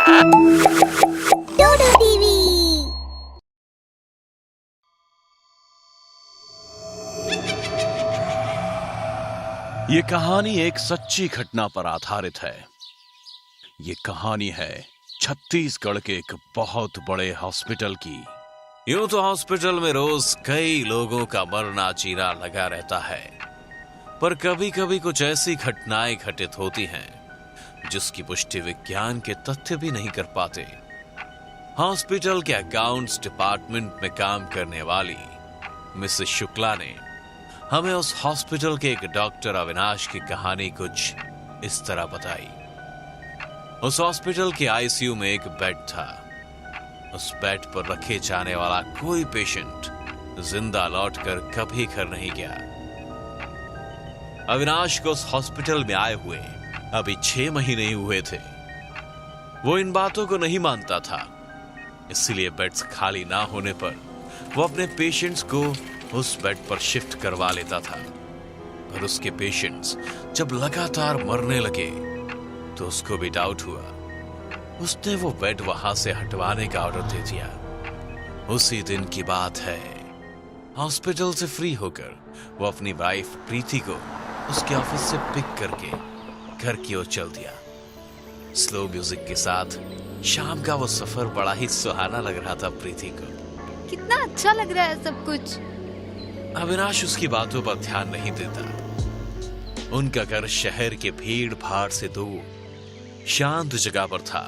डोडो TV. ये कहानी एक सच्ची घटना पर आधारित है। ये कहानी है छत्तीसगढ़ के एक बहुत बड़े हॉस्पिटल की। यूं तो हॉस्पिटल में रोज कई लोगों का मरना जीना लगा रहता है, पर कभी कभी कुछ ऐसी घटनाएं घटित होती हैं जिसकी पुष्टि विज्ञान के तथ्य भी नहीं कर पाते। हॉस्पिटल के अकाउंट्स डिपार्टमेंट में काम करने वाली मिसेस शुक्ला ने हमें उस हॉस्पिटल के एक डॉक्टर अविनाश की कहानी कुछ इस तरह बताई। उस हॉस्पिटल के आईसीयू में एक बेड था। उस बेड पर रखे जाने वाला कोई पेशेंट जिंदा लौटकर कभी घर नहीं गया। अविनाश को उस हॉस्पिटल में आए हुए अभी 6 महीने ही हुए थे। वो इन बातों को नहीं मानता था, इसलिए बेड्स खाली ना होने पर वो अपने पेशेंट्स को उस बेड पर शिफ्ट करवा लेता था। पर उसके पेशेंट्स जब लगातार मरने लगे तो उसको भी डाउट हुआ। उसने वो बेड वहां से हटवाने का ऑर्डर दे दिया। उसी दिन की बात है। हॉस्पिटल से फ्री होकर वो अपनी वाइफ प्रीति को उसके ऑफिस से पिक करके घर की ओर चल दिया। स्लो म्यूजिक के साथ शाम का वो सफर बड़ा ही सुहाना लग रहा था प्रीति को। कितना अच्छा लग रहा है सब कुछ। अविनाश उसकी बातों पर ध्यान नहीं देता। उनका घर शहर के भीड़ भाड़ से दूर शांत जगह पर था।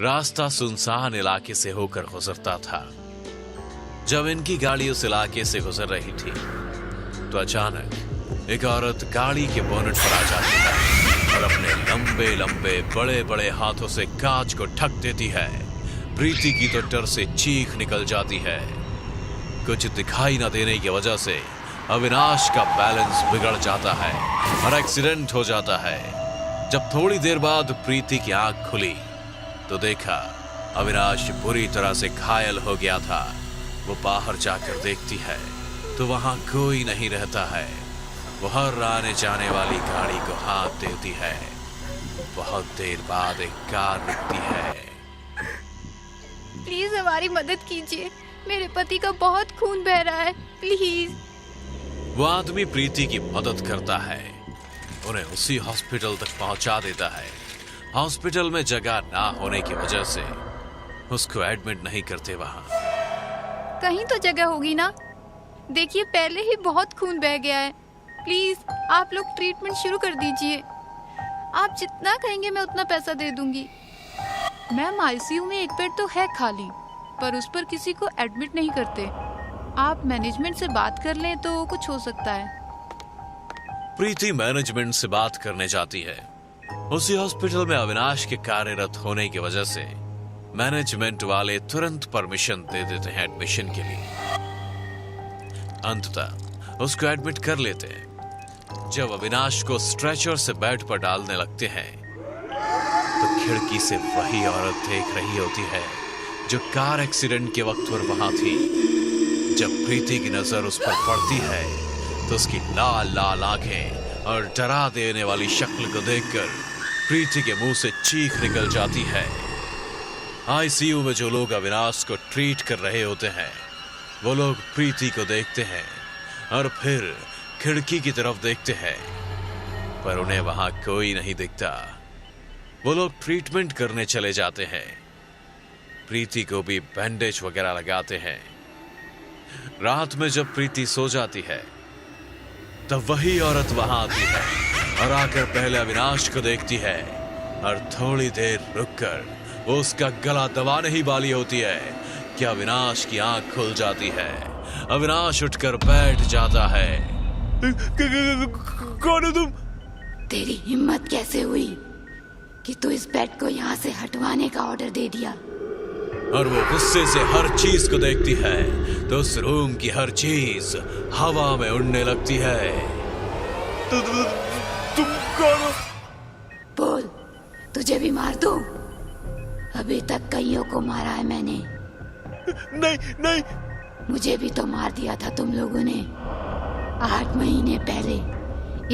रास्ता सुनसान इलाके से होकर गुजरता था। जब इनकी गाड़ी उस इलाके से गुजर रही थी तो अचानक एक औरत गाड़ी के बोनट पर आ जाती है और अपने लंबे लंबे बड़े बड़े हाथों से कांच को ढक देती है। प्रीति की तो डर से चीख निकल जाती है। कुछ दिखाई न देने की वजह से अविनाश का बैलेंस बिगड़ जाता है और एक्सीडेंट हो जाता है। जब थोड़ी देर बाद प्रीति की आंख खुली तो देखा अविनाश बुरी तरह से घायल हो गया था। वो बाहर जाकर देखती है तो वहां कोई नहीं रहता है। वो हर आने जाने वाली गाड़ी को हाथ देती है। बहुत देर बाद एक कार रुकती है। प्लीज हमारी मदद कीजिए, मेरे पति का बहुत खून बह रहा है, प्लीज। वो आदमी प्रीति की मदद करता है, उन्हें उसी हॉस्पिटल तक पहुंचा देता है। हॉस्पिटल में जगह ना होने की वजह से उसको एडमिट नहीं करते वहां। कहीं तो जगह होगी ना। देखिए पहले ही बहुत खून बह गया है। प्लीज आप लोग ट्रीटमेंट शुरू कर दीजिए। आप जितना कहेंगे मैं उतना पैसा दे दूंगी। मैम आईसीयू में एक बेड तो है खाली, पर उस पर किसी को एडमिट नहीं करते। आप मैनेजमेंट से बात कर लें तो कुछ हो सकता है। प्रीति मैनेजमेंट से बात करने जाती है। उसी हॉस्पिटल में अविनाश के कार्यरत होने की वजह से मैनेजमेंट वाले तुरंत परमिशन दे देते हैं एडमिशन के लिए। अंततः उसको एडमिट कर लेते हैं। जब अविनाश को स्ट्रेचर से बेड पर डालने लगते हैं तो खिड़की से वही औरत देख रही होती है जो कार एक्सीडेंट के वक्त पर वहां थी। जब प्रीति की नजर उस पर पड़ती है तो उसकी लाल लाल आंखें और डरा देने वाली शक्ल को देखकर प्रीति के मुंह से चीख निकल जाती है। आईसीयू में जो लोग अविनाश को ट्रीट कर रहे होते हैं वो लोग प्रीति को देखते हैं और फिर खिड़की की तरफ देखते हैं, पर उन्हें वहां कोई नहीं दिखता। वो लोग ट्रीटमेंट करने चले जाते हैं। प्रीति को भी बैंडेज वगैरह लगाते हैं। रात में जब प्रीति सो जाती है तब वही औरत वहां आती है और आकर पहले अविनाश को देखती है और थोड़ी देर रुककर वो उसका गला दबाने ही वाली होती है कि अविनाश की आंख खुल जाती है। अविनाश उठकर बैठ जाता है। कौन हो तुम? तेरी हिम्मत कैसे हुई कि तू इस बेड को यहाँ से हटवाने का ऑर्डर दे दिया? और वो गुस्से से हर चीज को देखती है तो उस रूम की हर चीज हवा में उड़ने लगती है। तुम कौन हो? बोल, तुझे भी मार दूं? अभी तक कईयों को मारा है मैंने। नहीं नहीं, मुझे भी तो मार दिया था तुम लोगों ने। 8 महीने पहले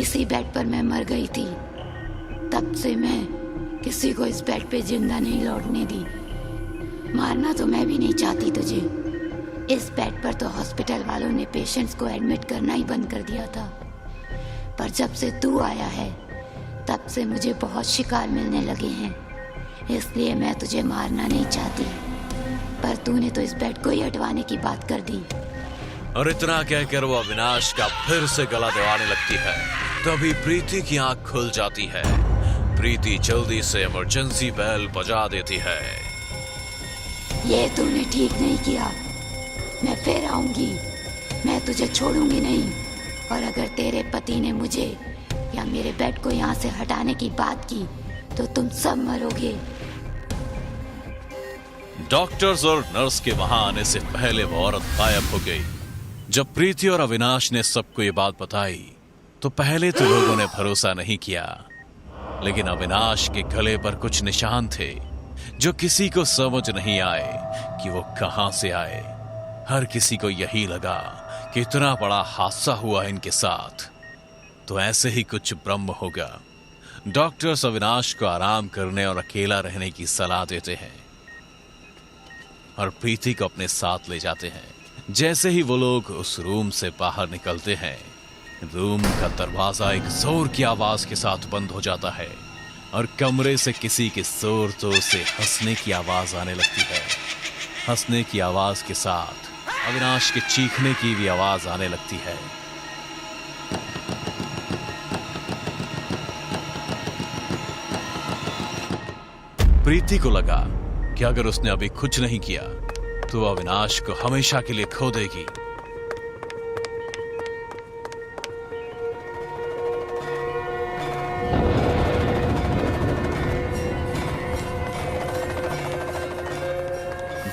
इसी बेड पर मैं मर गई थी। तब से मैं किसी को इस बेड पे जिंदा नहीं लौटने दी। मारना तो मैं भी नहीं चाहती तुझे। इस बेड पर तो हॉस्पिटल वालों ने पेशेंट्स को एडमिट करना ही बंद कर दिया था, पर जब से तू आया है तब से मुझे बहुत शिकार मिलने लगे हैं, इसलिए मैं तुझे मारना नहीं चाहती। पर तूने तो इस बेड को ही हटवाने की बात कर दी। और इतना कहकर वो अविनाश का फिर से गला दबाने लगती है। तभी प्रीति की आंख खुल जाती है। प्रीति जल्दी से इमरजेंसी बेल बजा देती है। ये तूने ठीक नहीं किया। मैं फिर आऊंगी, मैं तुझे छोड़ूंगी नहीं। और अगर तेरे पति ने मुझे या मेरे बेड को यहाँ से हटाने की बात की तो तुम सब मरोगे। डॉक्टर्स और नर्स के वहां आने से पहले वो औरत गायब हो गई। जब प्रीति और अविनाश ने सबको ये बात बताई तो पहले तो लोगों ने भरोसा नहीं किया, लेकिन अविनाश के गले पर कुछ निशान थे जो किसी को समझ नहीं आए कि वो कहां से आए। हर किसी को यही लगा कि इतना बड़ा हादसा हुआ इनके साथ, तो ऐसे ही कुछ ब्रह्म होगा। डॉक्टर्स अविनाश को आराम करने और अकेला रहने की सलाह देते हैं और प्रीति को अपने साथ ले जाते हैं। जैसे ही वो लोग उस रूम से बाहर निकलते हैं, रूम का दरवाजा एक जोर की आवाज के साथ बंद हो जाता है और कमरे से किसी के जोर जोर से हंसने की आवाज आने लगती है। हंसने की आवाज के साथ अविनाश के चीखने की भी आवाज आने लगती है। प्रीति को लगा कि अगर उसने अभी कुछ नहीं किया तो अविनाश को हमेशा के लिए खो देगी।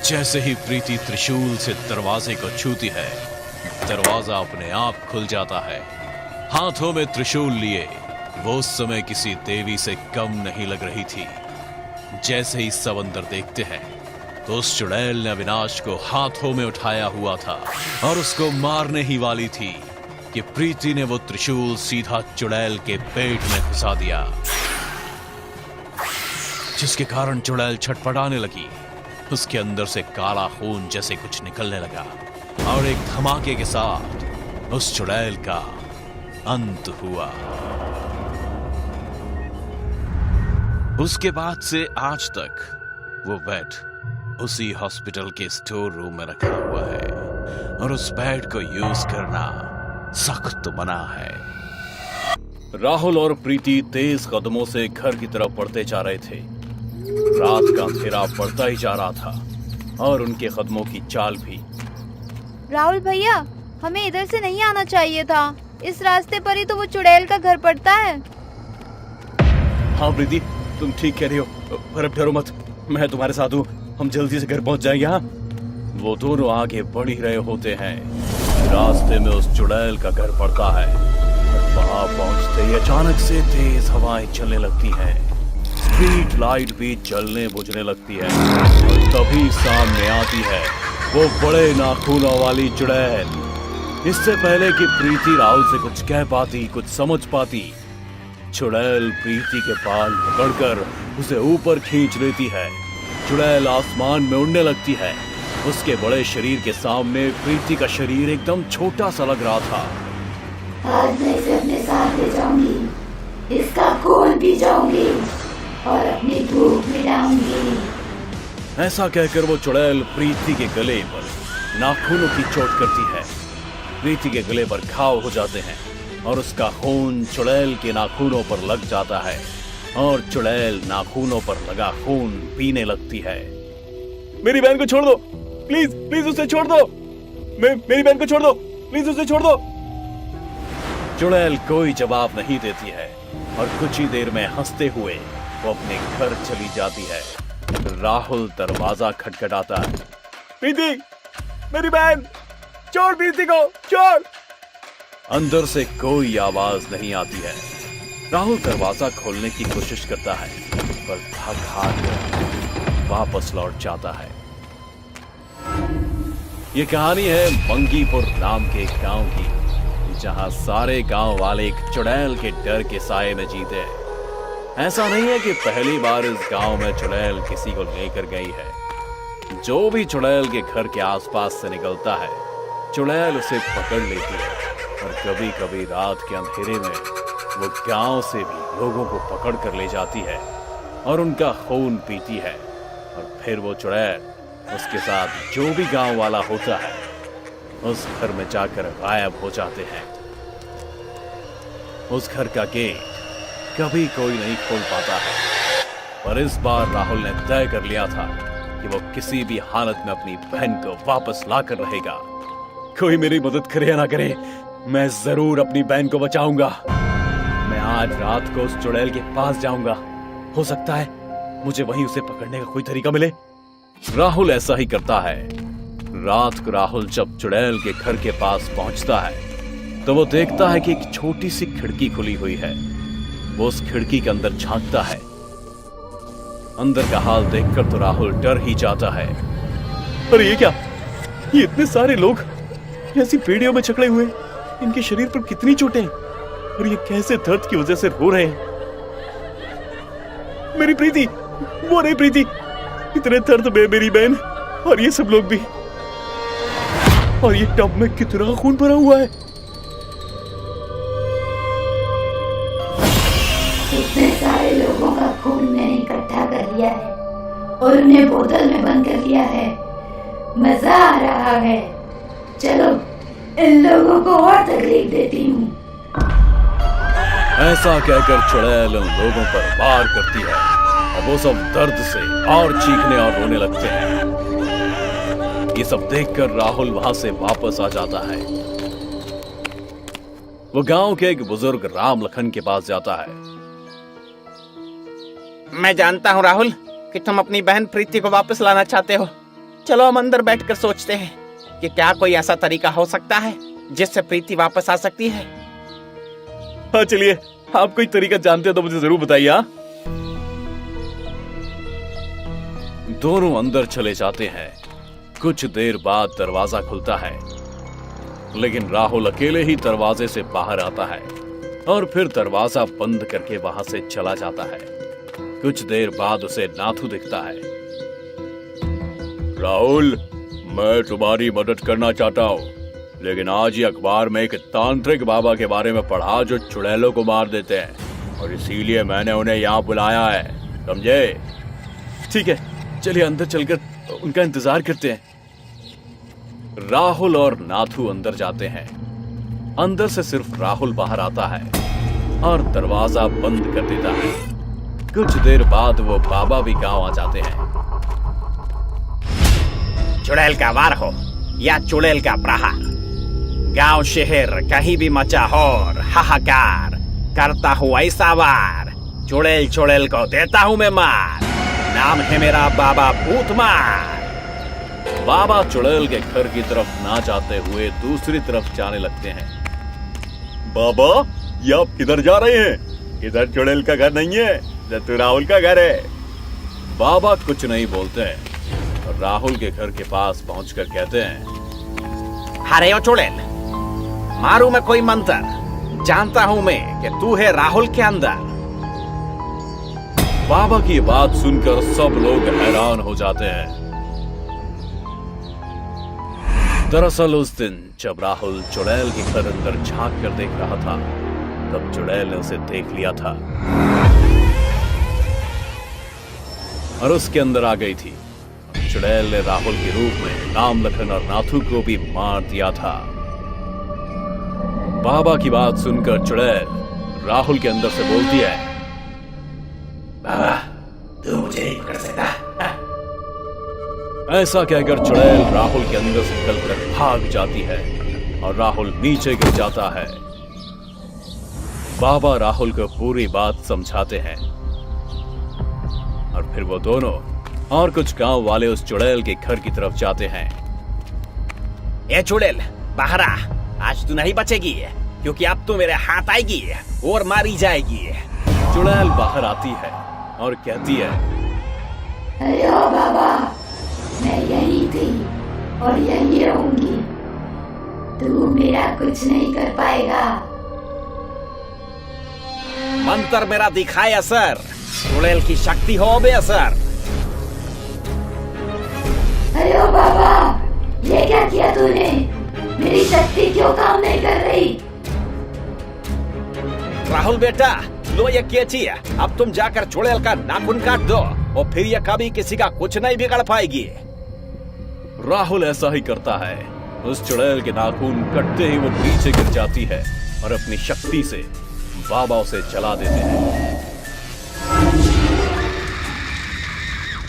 जैसे ही प्रीति त्रिशूल से दरवाजे को छूती है, दरवाजा अपने आप खुल जाता है। हाथों में त्रिशूल लिए वो उस समय किसी देवी से कम नहीं लग रही थी। जैसे ही सब अंदर देखते हैं तो उस चुड़ैल ने अविनाश को हाथों में उठाया हुआ था और उसको मारने ही वाली थी कि प्रीति ने वो त्रिशूल सीधा चुड़ैल के पेट में घुसा दिया, जिसके कारण चुड़ैल छटपटाने लगी। उसके अंदर से काला खून जैसे कुछ निकलने लगा और एक धमाके के साथ उस चुड़ैल का अंत हुआ। उसके बाद से आज तक वो बेड उसी हॉस्पिटल के स्टोर रूम में रखा हुआ है और उस बेड को यूज करना सख्त मना है। राहुल और प्रीति तेज कदमों से घर की तरफ बढ़ते जा रहे थे। रात का अंधेरा बढ़ता ही जा रहा था और उनके कदमों की चाल भी। राहुल भैया, हमें इधर से नहीं आना चाहिए था। इस रास्ते पर ही तो वो चुड़ैल का घर पड़ता है। हाँ प्रीति, तुम ठीक कह रही हो, पर अब डरो मत, मैं तुम्हारे साथ हूँ। हम जल्दी से घर पहुंच जाएंगे। हाँ। वो दोनों आगे बढ़ ही रहे होते हैं। रास्ते में उस चुड़ैल का घर पड़ता है। वहां पहुंचते ही अचानक से तेज हवाएं चलने लगती हैं। स्ट्रीट लाइट भी जलने बुझने लगती है और तभी सामने आती है वो बड़े नाखूनों वाली चुड़ैल। इससे पहले कि प्रीति राहुल से कुछ कह पाती, कुछ समझ पाती, चुड़ैल प्रीति के बाल पकड़कर उसे ऊपर खींच लेती है। चुड़ैल आसमान में उड़ने लगती है। उसके बड़े शरीर के सामने प्रीति का शरीर एकदम छोटा सा लग रहा था। आज मैं इसे अपने साथ ले जाऊंगी, इसका खून पी जाऊंगी और अपनी भूख मिटाऊंगी। ऐसा कहकर वो चुड़ैल प्रीति के गले पर नाखूनों की चोट करती है। प्रीति के गले पर घाव हो जाते हैं और उसका खून चुड़ैल के नाखूनों पर लग जाता है और चुड़ैल नाखूनों पर लगा खून पीने लगती है। मेरी बहन को छोड़ दो, प्लीज प्लीज उसे छोड़ दो। मेरी बहन को छोड़ दो, प्लीज उसे छोड़ दो। चुड़ैल कोई जवाब नहीं देती है और कुछ ही देर में हंसते हुए वो अपने घर चली जाती है। राहुल दरवाजा खटखटाता है। प्रीति, मेरी बहन, छोड़ प्रीति को, छोड़। अंदर से कोई आवाज नहीं आती है। राहुल दरवाजा खोलने की कोशिश करता है पर भाग कर वापस लौट जाता है। ये कहानी है मंगीपुर नाम के एक गांव की, जहां सारे गांव वाले एक चुड़ैल के डर के साए में जीते हैं। ऐसा नहीं है कि पहली बार इस गांव में चुड़ैल किसी को लेकर गई है। जो भी चुड़ैल के घर के आसपास से निकलता है, चुड़ैल उसे पकड़ लेती है और कभी कभी रात के अंधेरे में वो गांव से भी लोगों को पकड़ कर ले जाती है और उनका खून पीती है। और फिर वो चुड़ैल उसके साथ जो भी गांव वाला होता है उस घर में जाकर गायब हो जाते हैं। उस घर का गेट कभी कोई नहीं खोल पाता है, पर इस बार राहुल ने तय कर लिया था कि वो किसी भी हालत में अपनी बहन को वापस लाकर रहेगा। कोई मेरी मदद करे या ना करे, मैं जरूर अपनी बहन को बचाऊंगा। मैं आज रात को उस चुड़ैल के पास जाऊंगा। हो सकता है मुझे वहीं उसे पकड़ने का कोई तरीका मिले। राहुल ऐसा ही करता है। रात को राहुल जब चुड़ैल के घर के पास पहुंचता है तो वो देखता है कि एक छोटी सी खिड़की खुली हुई है। वो उस खिड़की के अंदर झांकता है। अंदर का हाल देखकर तो राहुल डर ही जाता है। अरे ये क्या, ये इतने सारे लोग ऐसी पीढ़ियों में जकड़े हुए, इनके शरीर पर कितनी चोटें और ये कैसे दर्द की वजह से रो रहे हैं। मेरी प्रीति, वो नहीं प्रीति, इतने दर्द में मेरी बहन और ये सब लोग भी, और ये टब में कितना खून भरा हुआ है। इतने सारे लोगों का खून मैंने इकट्ठा कर लिया है और उन्हें बोतल में बंद कर लिया है। मजा आ रहा है। चलो इन लोगों को और तकलीफ देती हूँ। ऐसा कहकर चुड़ैल उन लोगों पर वार करती है और वो सब दर्द से और चीखने और रोने लगते हैं। ये सब देखकर राहुल वहां से वापस आ जाता है। वो गांव के एक बुजुर्ग राम लखन के पास जाता है। मैं जानता हूँ राहुल कि तुम अपनी बहन प्रीति को वापस लाना चाहते हो। चलो हम अंदर बैठकर सोचते हैं कि क्या कोई ऐसा तरीका हो सकता है जिससे प्रीति वापस आ सकती है। हाँ चलिए, आप कोई तरीका जानते हो तो मुझे जरूर बताइए। हाँ, दोनों अंदर चले जाते हैं। कुछ देर बाद दरवाजा खुलता है, लेकिन राहुल अकेले ही दरवाजे से बाहर आता है और फिर दरवाजा बंद करके वहां से चला जाता है। कुछ देर बाद उसे नाथू दिखता है। राहुल, मैं तुम्हारी मदद करना चाहता हूँ, लेकिन आज ही अखबार में एक तांत्रिक बाबा के बारे में पढ़ा जो चुड़ैलों को मार देते हैं, और इसीलिए मैंने उन्हें यहाँ बुलाया है, समझे? ठीक है, चलिए अंदर चलकर उनका इंतजार करते हैं। राहुल और नाथू अंदर जाते हैं। अंदर से सिर्फ राहुल बाहर आता है और दरवाजा बंद कर देता है। कुछ देर बाद वो बाबा भी गांव आ जाते हैं। चुड़ैल का वार हो या चुड़ैल का प्रहार, गांव शहर कहीं भी मचा हो हाहाकार, करता हूँ ऐसा वार, चुड़ैल चुड़ैल को देता हूँ मैं मार, नाम है मेरा बाबा भूतमार। बाबा चुड़ैल के घर की तरफ ना जाते हुए दूसरी तरफ जाने लगते हैं। बाबा, ये आप किधर जा रहे हैं? इधर चुड़ैल का घर नहीं है, तो राहुल का घर है। बाबा कुछ नहीं बोलते हैं और राहुल के घर के पास पहुंचकर कहते हैं, अरे ओ चुड़ैल, मारू मैं कोई मंत्र, जानता हूं मैं कि तू है राहुल के अंदर। बाबा की बात सुनकर सब लोग हैरान हो जाते हैं। दरअसल उस दिन जब राहुल चुड़ैल के घर अंदर झांक कर देख रहा था, तब चुड़ैल ने उसे देख लिया था और उसके अंदर आ गई थी। चुड़ैल ने राहुल के रूप में राम लखन और नाथू को भी मार दिया था। बाबा की बात सुनकर चुड़ैल राहुल के अंदर से बोलती है, बाबा तू मुझे नहीं पकड़ सकता। ऐसा कहकर चुड़ैल राहुल के अंदर से निकलकर भाग जाती है और राहुल नीचे गिर जाता है। बाबा राहुल को पूरी बात समझाते हैं और फिर वो दोनों और कुछ गांव वाले उस चुड़ैल के घर की तरफ जाते हैं। ए चुड़ैल, बाहर आ, आज तू नहीं बचेगी, क्योंकि अब तू मेरे हाथ आएगी और मारी जाएगी। चुड़ैल बाहर आती है और कहती है, अरे ओ बाबा, मैं यही थी और यही रहूंगी, तू मेरा कुछ नहीं कर पाएगा। मंत्र मेरा दिखाए असर, चुड़ैल की शक्ति हो बे असर। अरे ओ बाबा, ये क्या किया तूने? मेरी शक्ति क्यों काम नहीं कर रही? राहुल बेटा, लो ये कैची है, अब तुम जाकर चुड़ैल का नाखून काट दो और फिर ये कभी किसी का कुछ नहीं बिगड़ पाएगी। राहुल ऐसा ही करता है। उस चुड़ैल के नाखून कटते ही वो नीचे गिर जाती है और अपनी शक्ति से बाबा उसे जला देते हैं।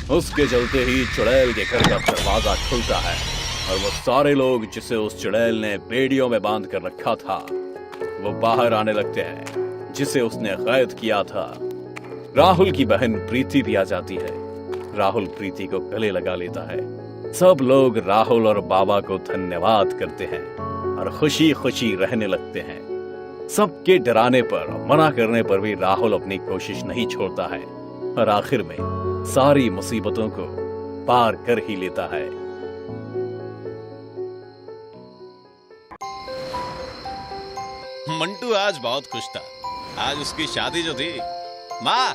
उसके चलते ही चुड़ैल के घर का दरवाजा खुलता है और वो सारे लोग जिसे उस चुड़ैल ने बेड़ियों में बांध कर रखा था वो बाहर आने लगते हैं, जिसे उसने कैद किया था। राहुल की बहन प्रीति भी आ जाती है। राहुल प्रीति को गले लगा लेता है। सब लोग राहुल और बाबा को धन्यवाद करते हैं और खुशी खुशी रहने लगते हैं। सबके डराने पर, मना करने पर भी राहुल अपनी कोशिश नहीं छोड़ता है और आखिर में सारी मुसीबतों को पार कर ही लेता है। मंटू आज बहुत खुश था। आज उसकी शादी जो थी। माँ,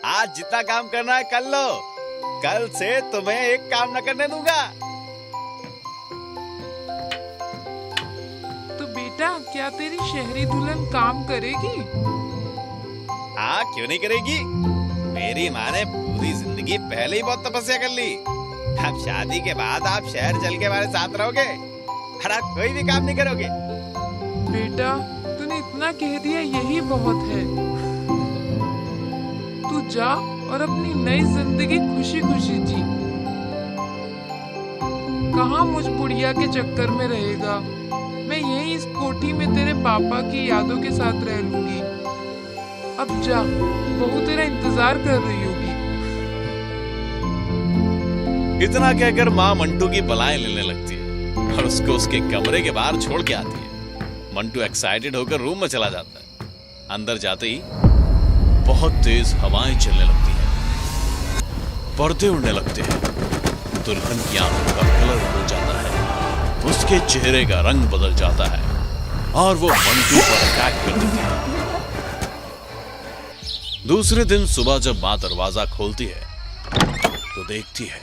आज जितना काम करना है कर लो, कल से तुम्हें एक काम न करने दूंगा। तो बेटा, क्या तेरी शहरी दुल्हन काम करेगी? हाँ, क्यों नहीं करेगी? मेरी माँ ने पूरी जिंदगी पहले ही बहुत तपस्या कर ली। अब शादी के बाद आप शहर चल के हमारे साथ रहोगे और आप कोई भी काम नहीं करोगे। बेटा, तूने इतना कह दिया यही बहुत है। तू जा और अपनी नई जिंदगी खुशी खुशी जी। कहाँ मुझ बुढ़िया के चक्कर में रहेगा। मैं यहीं इस कोठी में तेरे पापा की यादों के साथ रह लूंगी। अब जा, बहू तेरा इंतजार कर रही होगी। इतना कहकर माँ मंटू की बलाएं लेने लगती है और उसको उसके कमरे के बाहर छोड़ के आती है। मंटू एक्साइटेड होकर रूम में चला जाता है। अंदर जाते ही बहुत तेज हवाएं चलने लगती हैं, पर्दे उड़ने लगते हैं। दुल्हन की आंखों का कलर बदल जाता है, उसके चेहरे का रंग बदल जाता है और वो मंटू पर अटैक कर देती है। दूसरे दिन सुबह जब माँ दरवाजा खोलती है तो देखती है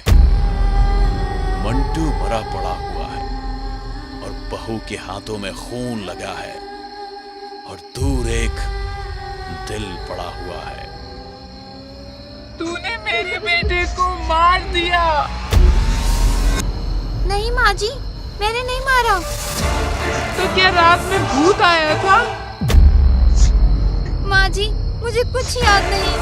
मंटू मरा पड़ा हुआ है और बहू के हाथों में खून लगा है और दूर एक दिल पड़ा हुआ है। तूने मेरे बेटे को मार दिया। नहीं माँ जी, मैंने नहीं मारा। तो क्या रात में भूत आया था? माँ जी, मुझे कुछ याद नहीं।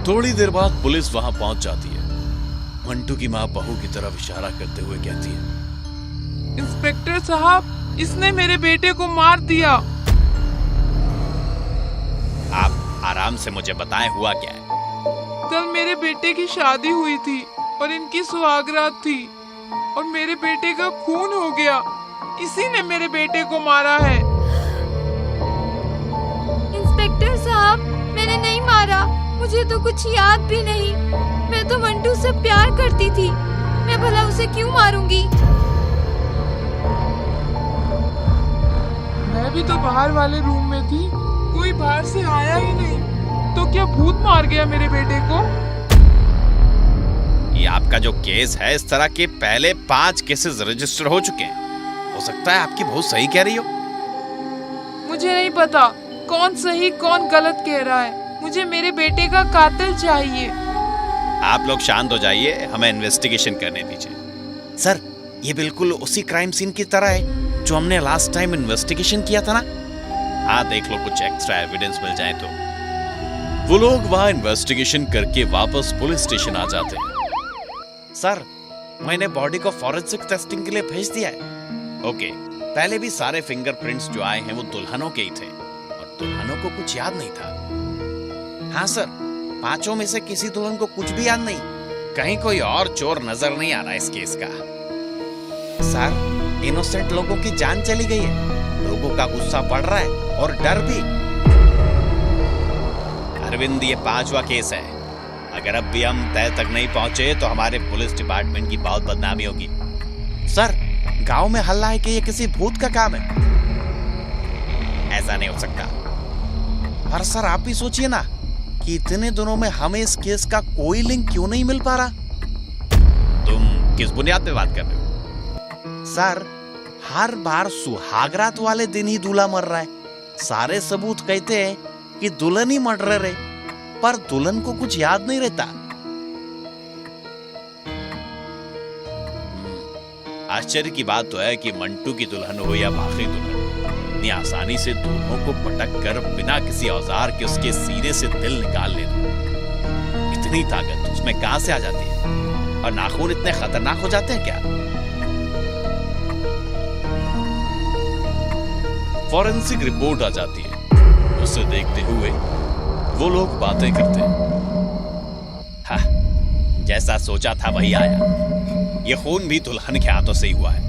थोड़ी देर बाद पुलिस वहां पहुंच जाती है। मंटू की मां बहू की तरफ इशारा करते हुए कहती है, इंस्पेक्टर साहब, इसने मेरे बेटे को मार दिया। आप आराम से मुझे बताएं हुआ क्या है। कल मेरे बेटे की शादी हुई थी और इनकी सुहागरात थी और मेरे बेटे का खून हो गया। इसी ने मेरे बेटे को मारा है। इंस्पेक्टर साहब, मैंने नहीं मारा। मुझे तो कुछ याद भी नहीं। मैं तो मंटू से प्यार करती थी। मैं भला उसे क्यों मारूंगी? मैं भी तो बाहर वाले रूम में थी, कोई बाहर से आया ही नहीं। तो क्या भूत मार गया मेरे बेटे को? ये आपका जो केस है, इस तरह के पहले 5 केसेस रजिस्टर हो चुके हैं। हो सकता है आपकी बहू सही कह रही हो। मुझे नहीं पता कौन सही कौन गलत कह रहा है। मुझे मेरे बेटे का कातिल चाहिए। आप लोग शांत हो जाइए, हमें इन्वेस्टिगेशन करने दीजिए। सर, ये बिल्कुल उसी क्राइम सीन की तरह है जो हमने लास्ट टाइम इन्वेस्टिगेशन किया था ना। हाँ, देख लो, कुछ एक्स्ट्रा एविडेंस मिल जाए तो। वो लोग वहां इन्वेस्टिगेशन करके वापस पुलिस स्टेशन आ जाते हैं। सर, मैंने बॉडी को फॉरेंसिक टेस्टिंग के लिए भेज दिया है। ओके, पहले भी सारे फिंगरप्रिंट्स जो आए हैं वो दुल्हनों के ही थे और दुल्हनों को कुछ याद नहीं था। हाँ सर, 5 में से किसी दुल्हन को कुछ भी याद नहीं। कहीं कोई और चोर नजर नहीं आ रहा इस केस का। सर, इनोसेंट लोगों की जान चली गई है, लोगों का गुस्सा बढ़ रहा है और डर भी। अरविंद, ये 5वां केस है। अगर अब भी हम तय तक नहीं पहुंचे तो हमारे पुलिस डिपार्टमेंट की बहुत बदनामी होगी। सर, गांव में हल्ला है कि ये किसी भूत का काम है। ऐसा नहीं हो सकता। पर सर आप ही सोचिए ना कि इतने दिनों में हमें इस केस का कोई लिंक क्यों नहीं मिल पा रहा। तुम किस बुनियाद पे बात कर रहे हो? सर हर बार सुहागरात वाले दिन ही दूल्हा मर रहा है। सारे सबूत कहते हैं कि दुल्हन ही मर्डरर है, पर दुल्हन को कुछ याद नहीं रहता। आश्चर्य की बात तो है कि मंटू की दुल्हन हो या बाकी दुल्हन, इतनी आसानी से दोनों को पटक कर बिना किसी औजार के उसके सीने से दिल निकाल लेना, इतनी ताकत उसमें कहां से आ जाती है? और नाखून इतने खतरनाक हो जाते हैं क्या? फॉरेंसिक रिपोर्ट आ जाती है। उसे देखते हुए वो लोग बातें करते हैं। हाँ, जैसा सोचा था वही आया। ये खून भी दुल्हन के हाथों से ही हुआ है।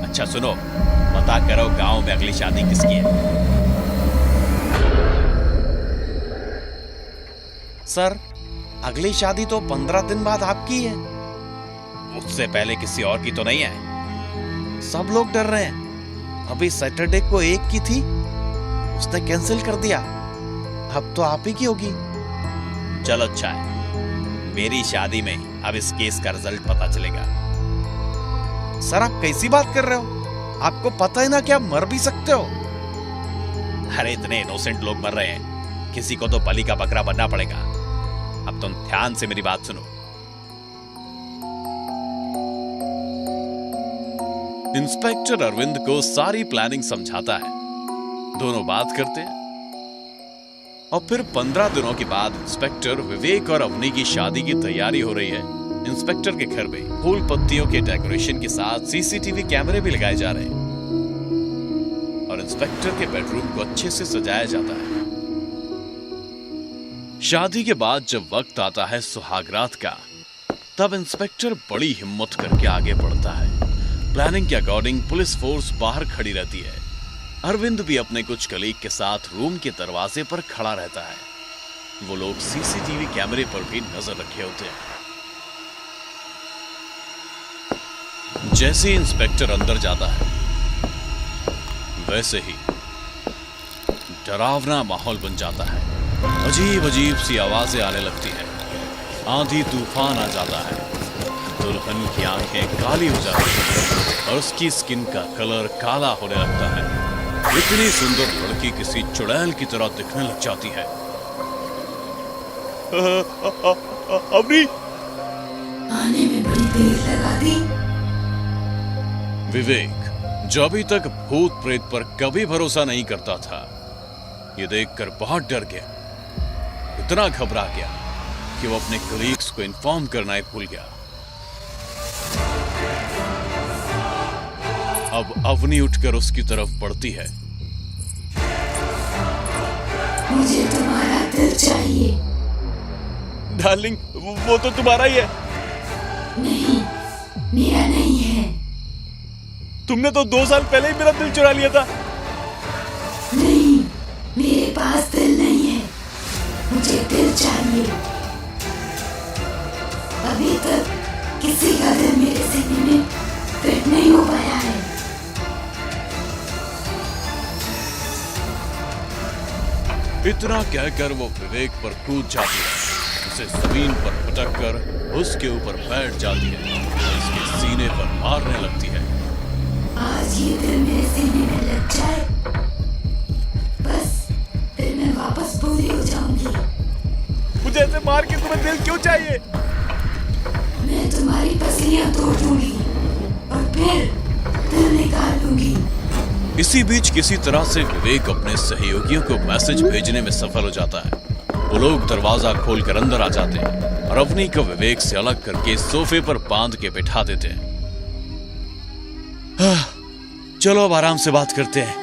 अच्छा सुनो, पता करो गांव में अगली शादी किसकी है। सर अगली शादी तो 15 दिन बाद आपकी है। उससे पहले किसी और की तो नहीं है? सब लोग डर रहे हैं। अभी सैटरडे को एक की थी, उसने कैंसिल कर दिया। अब तो आप ही की होगी। चलो अच्छा है, मेरी शादी में अब इस केस का रिजल्ट पता चलेगा। सर आप कैसी बात कर रहे हो? आपको पता है ना कि आप मर भी सकते हो। अरे इतने इनोसेंट लोग मर रहे हैं, किसी को तो बलि का बकरा बनना पड़ेगा। अब तुम ध्यान से मेरी बात सुनो। इंस्पेक्टर अरविंद को सारी प्लानिंग समझाता है। दोनों बात करते हैं और फिर 15 दिनों के बाद इंस्पेक्टर विवेक और अवनी की शादी की तैयारी हो रही है। इंस्पेक्टर के घर में फूल पत्तियों के डेकोरेशन के साथ सीसीटीवी कैमरे भी लगाए जा रहे हैं और इंस्पेक्टर के बेडरूम को अच्छे से सजाया जाता है। शादी के बाद जब वक्त आता है सुहागरात का, तब इंस्पेक्टर बड़ी हिम्मत करके आगे बढ़ता है। प्लानिंग के अकॉर्डिंग पुलिस फोर्स बाहर खड़ी रहती है। अरविंद भी अपने कुछ कलीग के साथ रूम के दरवाजे पर खड़ा रहता है। वो लोग सीसीटीवी कैमरे पर भी नजर रखे होते हैं। जैसे ही इंस्पेक्टर अंदर जाता है, वैसे ही डरावना माहौल बन जाता है। अजीब अजीब सी आवाजें आने लगती हैं। आंधी तूफान आ जाता है। दुल्हन की आंखें काली हो जाती हैं और उसकी स्किन का कलर काला होने लगता है। इतनी सुंदर लड़की किसी चुड़ैल की तरह दिखने लग जाती है। अभी आने में बड़ी देर लगा दी। विवेक, जो अभी तक भूत प्रेत पर कभी भरोसा नहीं करता था, ये देखकर बहुत डर गया। इतना घबरा गया कि वो अपने कलीग्स को इन्फॉर्म करना ही भूल गया। अब अवनी उठकर उसकी तरफ बढ़ती है। मुझे तुम्हारा दिल चाहिए। डार्लिंग, वो तो तुम्हारा ही है। नहीं, मेरा नहीं है। तुमने तो 2 साल पहले ही मेरा दिल चुरा लिया था। नहीं, मेरे पास दिल नहीं है। मुझे दिल चाहिए। अभी तक किसी का दिल मेरे सीने में फिट नहीं हो पाया है। इतना कहकर वो विवेक पर कूद जाती है, उसे जमीन पर पटक कर उसके ऊपर बैठ जाती है और उसके सीने पर मारने लगती है। आज ये दिल मेरे सीने में लग जाए, बस फिर मैं वापस पूरी हो जाऊंगी। मुझे ऐसे मार के तुम्हें दिल क्यों चाहिए? मैं तुम्हारी पसलियां तोड़ दूंगी और फिर दिल निकाल लूंगी। इसी बीच किसी तरह से विवेक अपने सहयोगियों को मैसेज भेजने में सफल हो जाता है। वो लोग दरवाजा खोलकर अंदर आ जाते हैं और अवनी को विवेक से अलग करके सोफे पर बांध के बिठा देते हैं। चलो अब आराम से बात करते हैं।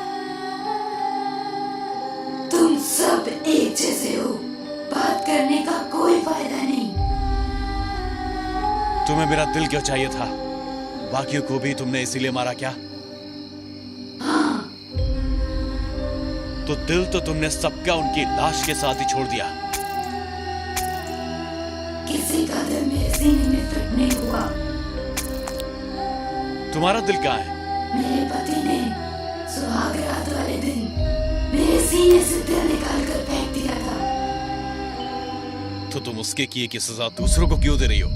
तुम सब एक जैसे हो, बात करने का कोई फायदा नहीं। तुम्हें मेरा दिल क्यों चाहिए था? बाकियों को भी तुमने इसीलिए मारा क्या? हाँ, तो दिल तो तुमने सबका उनकी लाश के साथ ही छोड़ दिया। किसी का दिल मेरे सीने में फिट नहीं हुआ। तुम्हारा दिल कहाँ है? मेरे पति ने सुहाग रात वाले दिन मेरे सीने से दिल निकाल कर फेंक दिया था। तो तुम उसके किए की सजा दूसरों को क्यों दे रही हो?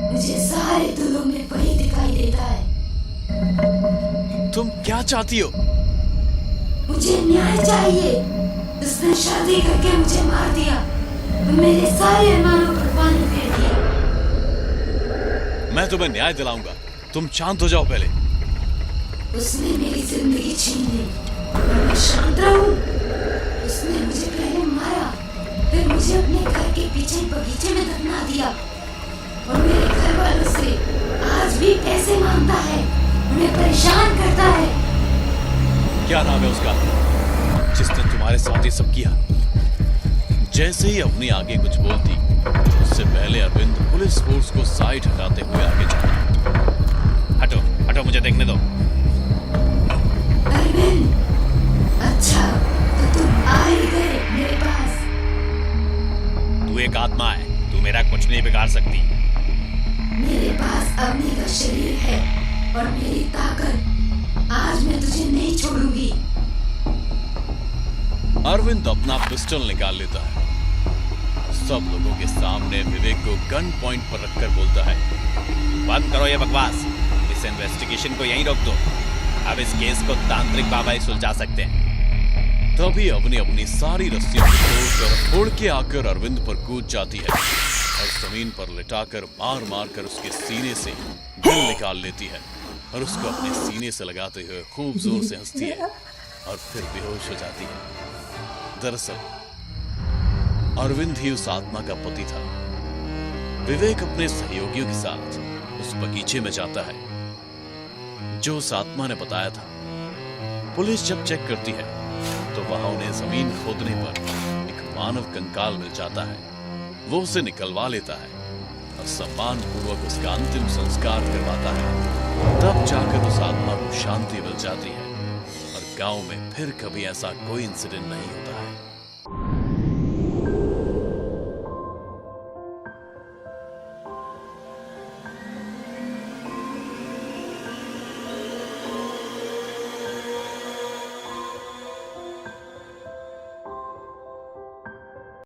मुझे सारे दिलों में वही दिखाई देता है। तुम क्या चाहती हो? मुझे न्याय चाहिए। उसने शादी करके मुझे मार दिया और मेरे सारे अरमानों पर पानी फेर दिया। मैं तुम्हें न्याय दिलाऊंगा, तुम शांत हो जाओ पहले। उसने मेरी जिंदगी छीन ली और मैं शांत रहूं? उसने मुझे पहले मारा, फिर मुझे अपने घर के पीछे बगीचे में दफना दिया और मेरे घर वालों से आज भी पैसे मांगता है, उन्हें परेशान करता है। क्या नाम है उसका जिसने तुम्हारे साथ ये सब किया? जैसे ही अपनी आगे कुछ बोलती, उससे पहले अरविंद पुलिस फोर्स को साइड हटाते हुए आगे चला। हटो हटो, मुझे देखने दो। अरविंद, अच्छा तो तुम आ ही गए मेरे पास। तू एक आत्मा है, तू मेरा कुछ नहीं बिगाड़ सकती। मेरे पास अग्नि का शरीर है और मेरी ताकत। आज मैं तुझे नहीं छोड़ूंगी। अरविंद अपना पिस्टल निकाल लेता है। सब लोगों के सामने विवेक को गन पॉइंट पर रखकर बोलता है, बंद करो ये बकवास, इस इन्वेस्टिगेशन को यहीं रोक दो। अब इस केस को तांत्रिक बाबा ही सुलझा सकते हैं। तभी अवनी अपनी सारी रस्सियों को तोड़कर उड़ के आकर अरविंद पर कूद जाती है और जमीन पर लिटाकर मार मार कर उसके सीने से दिल निकाल लेती है और उसको अपने सीने से लगाते हुए खूब जोर से हंसती है और फिर बेहोश हो जाती है। दरअसल अरविंद ही उस आत्मा का पति था। विवेक अपने सहयोगियों के साथ उस बगीचे में जाता है जो उस आत्मा ने बताया था। पुलिस जब चेक करती है तो वहां उन्हें जमीन खोदने पर एक मानव कंकाल मिल जाता है। वो उसे निकलवा लेता है और सम्मान पूर्वक उसका अंतिम संस्कार करवाता है। तब जाकर उस आत्मा को शांति मिल जाती है और गांव में फिर कभी ऐसा कोई इंसिडेंट नहीं होता।